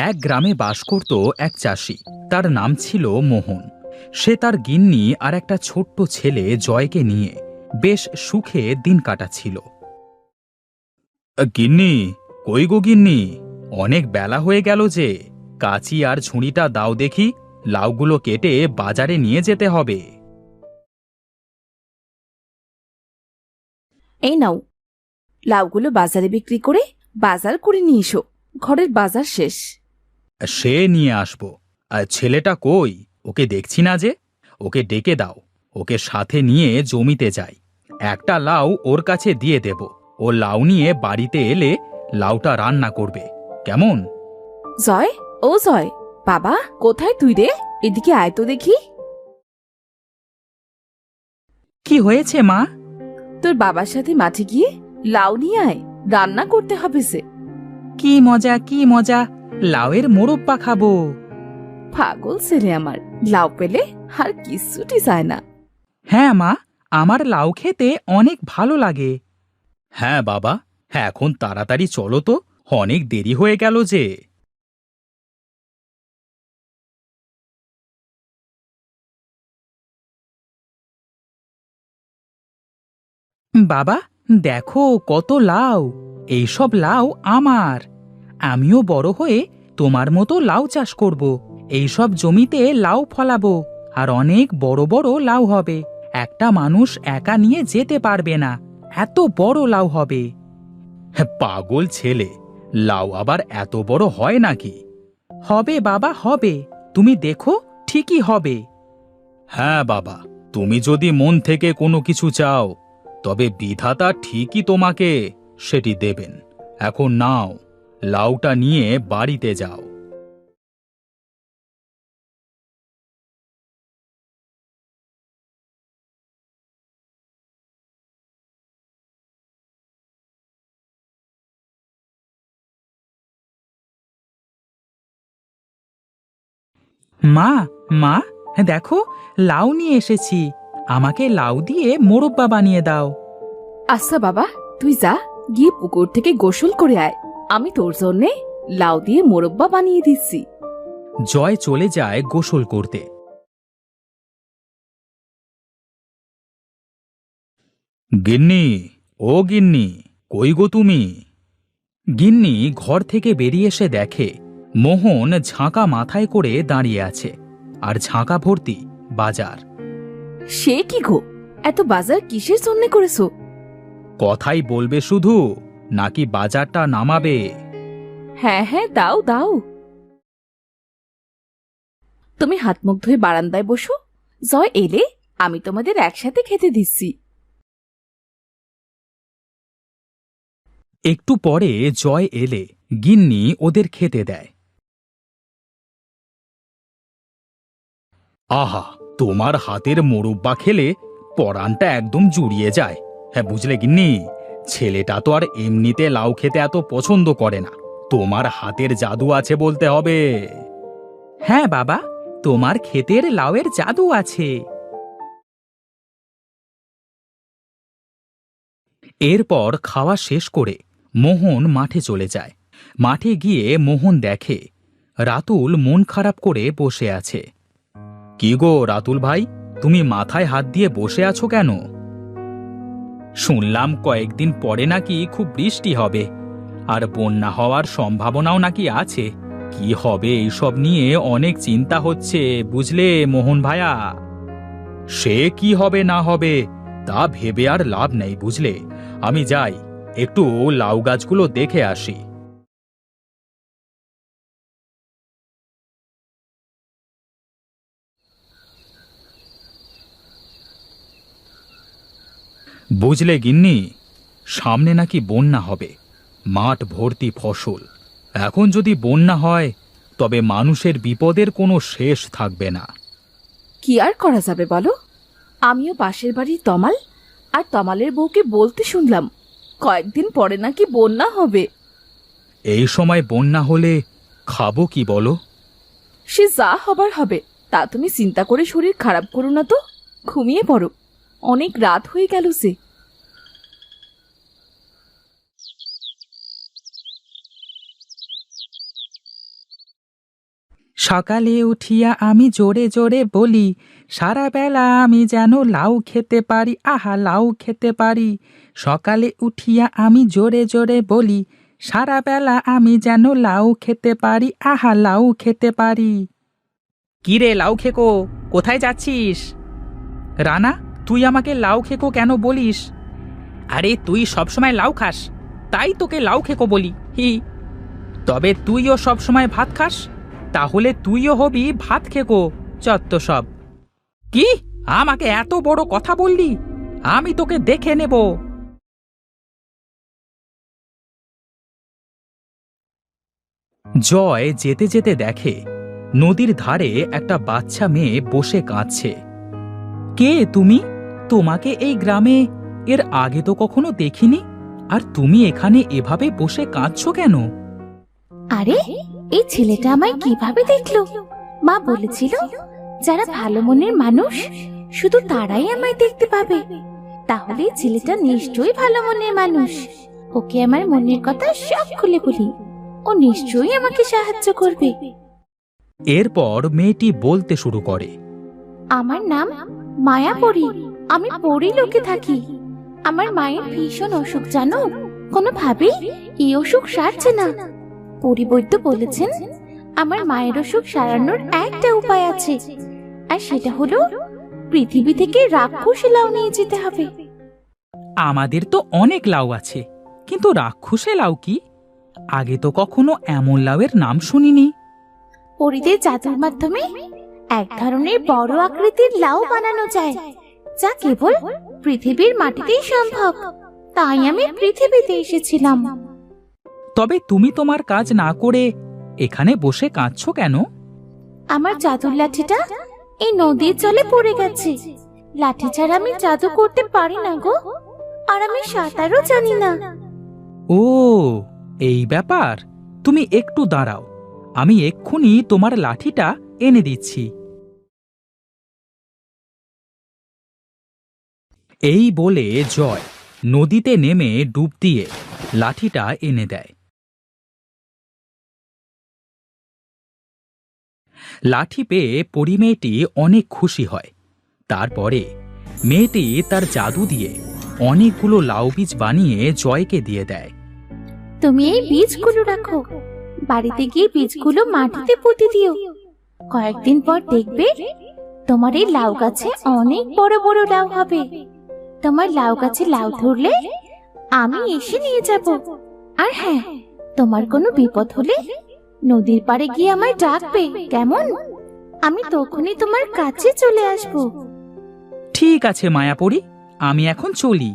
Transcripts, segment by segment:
এক গ্রামে বাস করত এক চাষি। তার নাম ছিল মোহন। সে তার গিন্নি আর একটা ছোট্ট ছেলে জয়কে নিয়ে বেশ সুখে দিন কাটাচ্ছিল। গিন্নি, কই গো গিন্নি, অনেক বেলা হয়ে গেল যে। কাঁচি আর ঝুড়িটা দাও দেখি, লাউগুলো কেটে বাজারে নিয়ে যেতে হবে। এই নাও, লাউগুলো বাজারে বিক্রি করে বাজার করে নিয়ে এসো। ঘরের বাজার শেষ। সে নিয়ে আসবো। আর ছেলেটা কই? ওকে দেখছি না যে। ওকে ডেকে দাও, ওকে সাথে নিয়ে জমিতে যাই। একটা লাউ ওর কাছে দিয়ে দেব। ও লাউ নিয়ে বাড়িতে এলে লাউটা রান্না করবে, কেমন? জয়, ও জয়, বাবা কোথায় তুই রে? এদিকে আয় তো দেখি। কি হয়েছে মা? তোর বাবার সাথে মাঠে গিয়ে লাউ নিয়ে আয়, রান্না করতে হবে সে। কি মজা, কি মজা, লাউয়ের মোরব্বা খাবো। পাগল ছেলে আমার, লাউ পেলে আর কিচ্ছুটি চায় না। হ্যাঁ মা, আমার লাউ খেতে অনেক ভালো লাগে। হ্যাঁ বাবা, হ্যাঁ এখন তাড়াতাড়ি চলো তো, অনেক দেরি হয়ে গেল যে। বাবা, দেখো কত লাউ। এইসব লাউ আমার। আমিও বড় হয়ে তোমার মতো লাউ চাষ করব। এইসব জমিতে লাউ ফলাবো, আর অনেক বড় বড় লাউ হবে। একটা মানুষ একা নিয়ে যেতে পারবে না, এত বড় লাউ হবে। হ্যাঁ, পাগল ছেলে, লাউ আবার এত বড় হয় নাকি? হবে বাবা, হবে। তুমি দেখো, ঠিকই হবে। হ্যাঁ বাবা, তুমি যদি মন থেকে কোনো কিছু চাও, তবে বিধাতা ঠিকই তোমাকে সেটি দেবেন। এখন নাও, লাউটা নিয়ে বাড়িতে যাও। মা, মা, দেখো, লাউ নিয়ে এসেছি। আমাকে লাউ দিয়ে মোরব্বা বানিয়ে দাও। আচ্ছা বাবা, তুই যা, গিয়ে পুকুর থেকে গোসল করে আয়। আমি তোর জন্যে লাউ দিয়ে মোরব্বা বানিয়ে দিচ্ছি। জয় চলে যায় গোসল করতে। গিন্নি, ও গিন্নি, কই গো তুমি? গিন্নি ঘর থেকে বেরিয়ে এসে দেখে মোহন ঝাঁকা মাথায় করে দাঁড়িয়ে আছে, আর ঝাঁকা ভর্তি বাজার। সে কি গো, এত বাজার কিসের জন্য করেছো? কথাই বলবে শুধু, নাকি বাজারটা নামাবে? হ্যাঁ হ্যাঁ, দাও দাও। তুমি হাত মুখ ধুয়ে বারান্দায় বসো। জয় এলে আমি তোমাদের একসাথে খেতে দিচ্ছি। একটু পরে জয় এলে গিন্নি ওদের খেতে দেয়। আহা, তোমার হাতের মোরব্বা খেলে পরানটা একদম জুড়িয়ে যায়। হ্যাঁ বুঝলে গিন্নি, ছেলেটা তো আর এমনিতে লাউ খেতে এত পছন্দ করে না। তোমার হাতের জাদু আছে বলতে হবে। হ্যাঁ বাবা, তোমার ক্ষেতের লাউয়ের জাদু আছে। এরপর খাওয়া শেষ করে মোহন মাঠে চলে যায়। মাঠে গিয়ে মোহন দেখে রাতুল মন খারাপ করে বসে আছে। কি গো রাতুল ভাই, তুমি মাথায় হাত দিয়ে বসে আছো কেন? শুনলাম কয়েকদিন পরে নাকি খুব বৃষ্টি হবে, আর বন্যা হওয়ার সম্ভাবনাও নাকি আছে। কি হবে এইসব নিয়ে অনেক চিন্তা হচ্ছে, বুঝলে মোহন ভায়া। সে কি হবে না হবে তা ভেবে আর লাভ নেই, বুঝলে। আমি যাই, একটু লাউ গাছগুলো দেখে আসি। বুঝলে গিন্নি, সামনে নাকি বন্যা হবে। মাঠ ভর্তি ফসল। এখন যদি বন্যা হয়, তবে মানুষের বিপদের কোনো শেষ থাকবে না। কি আর করা যাবে বলো? আমিও পাশের বাড়ির তমাল আর তমালের বউকে বলতে শুনলাম কয়েকদিন পরে নাকি বন্যা হবে। এই সময় বন্যা হলে খাবো কি বলো? সে যা হবার হবে, তা তুমি চিন্তা করে শরীর খারাপ করো না তো। ঘুমিয়ে পড়ো, অনেক রাত হয়ে গেল যে। সকালে উঠিয়া আমি জোরে জোরে বলি, সারা বেলা আমি যেন লাউ খেতে পারি, আহা লাউ খেতে পারি। সকালে উঠিয়া আমি জোরে জোরে বলি, সারা বেলা আমি যেন লাউ খেতে পারি, আহা লাউ খেতে পারি। কিরে লাউ খেকো, কোথায় যাচ্ছিস? রানা, তুই আমাকে লাউ খেকো কেন বলিস? আরে তুই সবসময় লাউ খাস, তাই তোকে লাউ খেকো বলি। হি, তবে তুইও সবসময় ভাত খাস, তাহলে তুইও হবি ভাত খেকো। চত্ব সব। কি, আমাকে এত বড় কথা বললি? আমি তোকে দেখে নেব। জয় যেতে যেতে দেখে নদীর ধারে একটা বাচ্চা মেয়ে বসে কাঁদছে। কে তুমি? তোমাকে এই গ্রামে এর আগে তো কখনো দেখিনি, আর তুমি এখানে এভাবে বসে কাঁদছো কেন? আরে, এই ছেলেটা আমায় কিভাবে দেখলো? মা বলেছিল যারা ভালো মনের মানুষ শুধু তারাই আমায় দেখতে পাবে। তাহলে এই ছেলেটা নিশ্চয়ই ভালো মনের মানুষ। ওকে আমার মনের কথা সব খুলে বলি, ও নিশ্চয়ই আমাকে সাহায্য করবে। এরপর মেয়েটি বলতে শুরু করে, আমার নাম মায়াপরি, আমি পরি লোকে থাকি। আমার মায়ের ভীষণ অসুখ জানো, কোনোভাবেই এই অসুখ সারছে না। পরিবৈদ্য বলেছেন আমার মায়ের অসুখ সারানোর একটা উপায় আছে, আর সেটা হলো পৃথিবী থেকে রাক্ষসী লাউ নিয়ে যেতে হবে। আমাদের তো অনেক লাউ আছে, কিন্তু রাক্ষসে লাউ কি? আগে তো কখনো এমন লাউয়ের নাম শুনিনি। পরিদের জাদুর মাধ্যমে এক ধরনের বড় আকৃতির লাউ বানানো যায়, যা কেবল পৃথিবীর মাটিতেই সম্ভব। তাই আমি পৃথিবীতে এসেছিলাম। তবে তুমি তোমার কাজ না করে এখানে বসে কাঁদছো কেন? আমার জাদুর লাঠিটা এই নদীর জলে পড়ে গেছে। লাঠি ছাড়া আমি জাদু করতে পারি না গো, আর আমি সাঁতারও জানি না। ও, এই ব্যাপার। তুমি একটু দাঁড়াও, আমি এক্ষুনি তোমার লাঠিটা এনে দিচ্ছি। এই বলে জয় নদীতে নেমে ডুব দিয়ে লাঠিটা এনে দেয়। লাঠি পেয়ে পরী মেয়েটি অনেক খুশি হয়। তারপরে মেয়েটি তার জাদু দিয়ে অনেকগুলো লাউ বীজ বানিয়ে জয়কে দিয়ে দেয়। তুমি এই বীজগুলো রাখো, বাড়িতে গিয়ে বীজগুলো মাটিতে পুঁতে দিও। কয়েকদিন পর দেখবে তোমার এই লাউ গাছে অনেক বড় বড় লাউ হবে। তোমার লাউ গাছে লাউ ধরলে আমি এসে নিয়ে যাব। আর হ্যাঁ, তোমার কোনো বিপদ হলে নদীর পাড়ে গিয়ে আমায় ডাকবে, কেমন? আমি তখনই তোমার কাছে চলে আসব। ঠিক আছে মায়াপরি, আমি এখন চলি।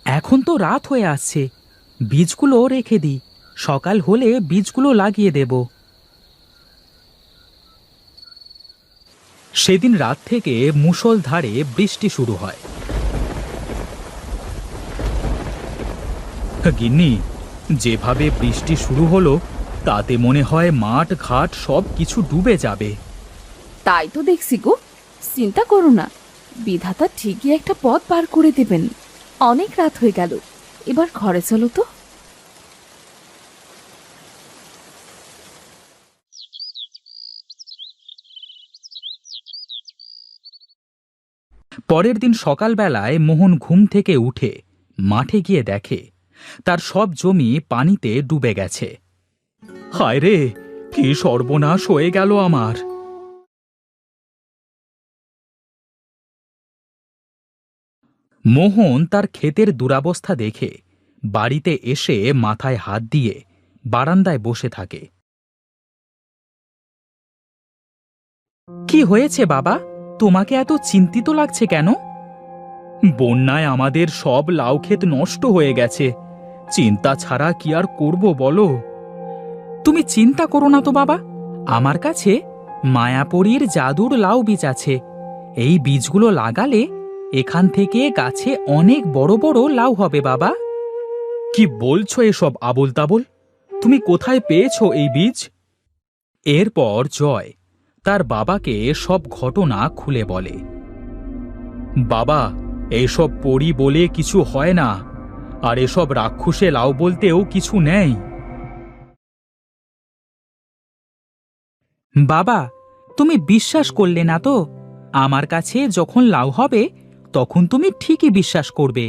এখন তো রাত হয়ে আসছে, বীজগুলো রেখে দিই, সকাল হলে বীজগুলো লাগিয়ে দেব। সেদিন রাত থেকে মুষলধারে বৃষ্টি শুরু হয়। গিন্নি, যেভাবে বৃষ্টি শুরু হলো তাতে মনে হয় মাঠ ঘাট সব কিছু ডুবে যাবে। তাই তো দেখছি গো, চিন্তা করো না, বিধাতা ঠিকই একটা পথ পার করে দেবেন। অনেক রাত হয়ে গেল, এবার ঘরে চলো তো। পরের দিন সকালবেলায় মোহন ঘুম থেকে উঠে মাঠে গিয়ে দেখে তার সব জমি পানিতে ডুবে গেছে। হায় রে, কি সর্বনাশ হয়ে গেল আমার! মোহন তার ক্ষেতের দুরবস্থা দেখে বাড়িতে এসে মাথায় হাত দিয়ে বারান্দায় বসে থাকে। কি হয়েছে বাবা, তোমাকে এত চিন্তিত লাগছে কেন? বন্যায় আমাদের সব লাউ ক্ষেত নষ্ট হয়ে গেছে, চিন্তা ছাড়া কি আর করব বলো? তুমি চিন্তা করো না তো বাবা, আমার কাছে মায়াপরীর জাদুর লাউ বীজ আছে। এই বীজগুলো লাগালে এখান থেকে গাছে অনেক বড় বড় লাউ হবে বাবা। কি বলছো এসব আবোল তাবোল? তুমি কোথায় পেয়েছো এই বীজ? এরপর জয় তার বাবাকে সব ঘটনা খুলে বলে। বাবা, এইসব পড়ি বলে কিছু হয় না, আর এসব রাক্ষসে লাউ বলতেও কিছু নেই। বাবা, তুমি বিশ্বাস করলে না তো? আমার কাছে যখন লাউ হবে তখন তুমি ঠিকই বিশ্বাস করবে।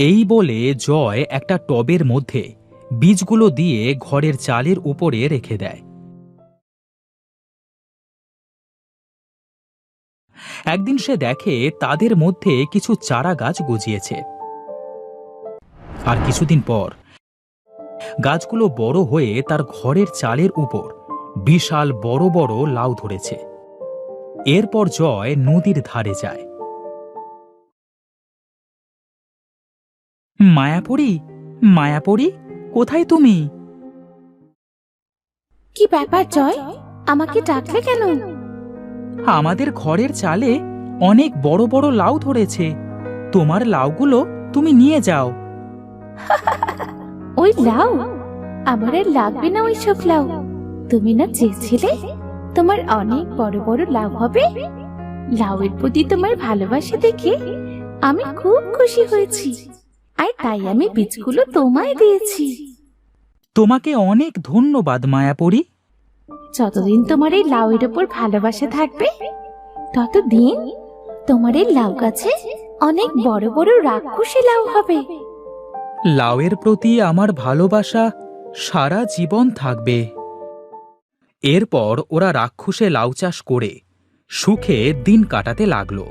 এই বলে জয় একটা টবের মধ্যে বীজগুলো দিয়ে ঘরের চালের উপরে রেখে দেয়। একদিন সে দেখে তাদের মধ্যে কিছু চারা গাছ গজিয়েছে। আর কিছুদিন পর গাছগুলো বড় হয়ে তার ঘরের চালের উপর বিশাল বড় বড় লাউ ধরেছে। এরপর জয় নদীর ধারে যায়। মায়াপুরী, মায়াপুরী, কোথায় তুমি? কি ব্যাপার জয়, আমাকে ডাকলে কেন? আমাদের ঘরের চালে অনেক বড় বড় লাউ ধরেছে। তোমার লাউগুলো তুমি নিয়ে যাও। ওই লাউ? আমার আর লাগবে না ওই সব লাউ। তুমি না চেয়েছিলে তোমার অনেক বড় বড় লাউ হবে? লাউয়ের প্রতি তোমার ভালোবাসা দেখে আমি খুব খুশি হয়েছি, আর তাই আমি বীজগুলো তোমায় দিয়েছি। তোমাকে অনেক ধন্যবাদ মায়াপুরী। যতদিন তোমার এই লাউয়ের উপর ভালোবাসা থাকবে ততদিন তোমার এই লাউ গাছে অনেক বড় বড় রাক্ষসী লাউ হবে। লাউয়ের প্রতি আমার ভালোবাসা সারা জীবন থাকবে। এরপর ওরা রাক্ষসে লাউ চাষ করে সুখে দিন কাটাতে লাগলো।